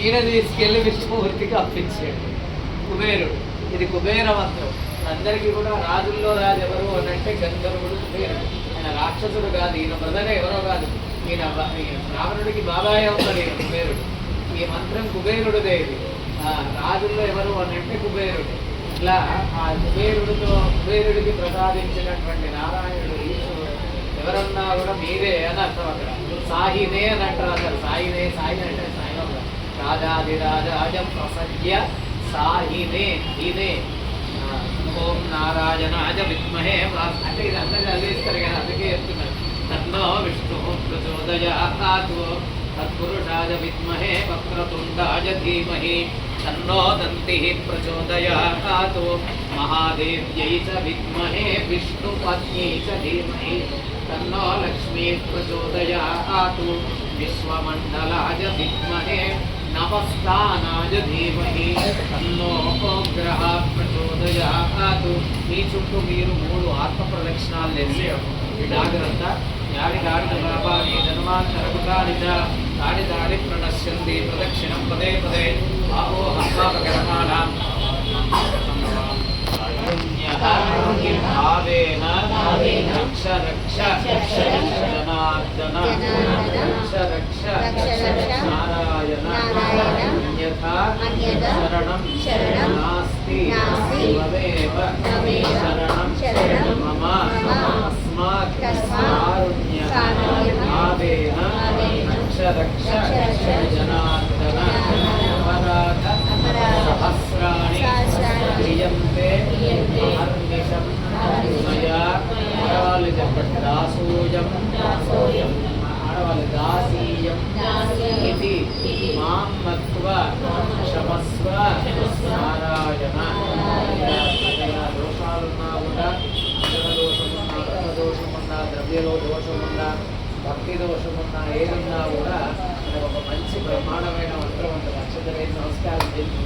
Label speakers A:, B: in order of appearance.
A: ఈయన తీసుకెళ్ళి విష్ణుమూర్తికి అప్పించాడు కుబేరుడు. ఇది కుబేర మంత్రం. అందరికీ కూడా రాజుల్లో రాజు ఎవరు అని అంటే గంధర్వుడు కుబేరుడు. ఆయన రాక్షసుడు కాదు, ఈయన బ్రదరే ఎవరో కాదు, ఈయన రావణుడికి బాబాయ్ అవుతాడు ఈయన కుబేరుడు. ఈ మంత్రం కుబేరుడిదే. ఇది రాజుల్లో ఎవరు అని అంటే కుబేరుడు. ఇట్లా ఆ కుబేరుడికి ప్రసాదించినటువంటి నారాయణుడు ఈశ్వరుడు ఎవరన్నా కూడా మీరే అని అర్థం. అక్కడ సాహినే అని అంటారు. అసలు సాయినే అంటే సాయిలో రాజాదిరాజాజం ప్రసజ్య సాహినే ఇదే ఓం నారాయణాజ విద్మహే అంటే ఇది అందరూ చదివేస్తారు కదా, అందుకే చెప్తున్నారు. తన్నో విష్ణు ప్రచోదయాత్ తత్పురుషాయ విద్మహే వక్రతుండాయ ధీమహి తన్నో దంతి ప్రచోదయాత్ మహాదేవ్యై చ విద్మహే విష్ణుపత్న్యై చ ధీమహి తన్నో లక్ష్మీ ప్రచోదయాత్ విశ్వమండలాయ విద్మహే నమస్థానాయ ధీమహి తన్నో గ్రహ ప్రచోదయాత్. మీ చుట్టూ మీరు 3 ఆత్మ ప్రదక్షిణాలు చేసి జాగ్రత్త. యాడి దాడి పాపాని జన్మాంతరకుటాని చ దాడి దాడి ప్రణశ్యంతి ప్రదక్షిణం పదే పదే బాహో హస్తాపకర్మాణం భావేన రక్ష రక్ష జనార్దన రక్ష రక్ష నారాయణ అన్యథా శరణం నాస్తి త్వమేవ శరణం మమ తస్మాత్ కారుణ్య భావేన రక్ష రక్ష జనార్దన అపరాధ సహస్రాణి క్రియంతే అహర్నిశం మయా. ఆడవాళ్ళు చెప్పండి దాసోయం ఆడవాళ్ళు దాసీయం ఇది మాం మత్వ క్షమస్వ నారాయణ. దోషాలున్నా కూడా దోషమున్నా రథదోషమున్నా ద్రవ్యలో దోషమున్నా భక్తి దోషమున్నా ఏదున్నా కూడా ఒక మంచి బ్రహ్మాండమైన మంత్రం ఉంటుంది. అక్షతలే నమస్కారం చేసి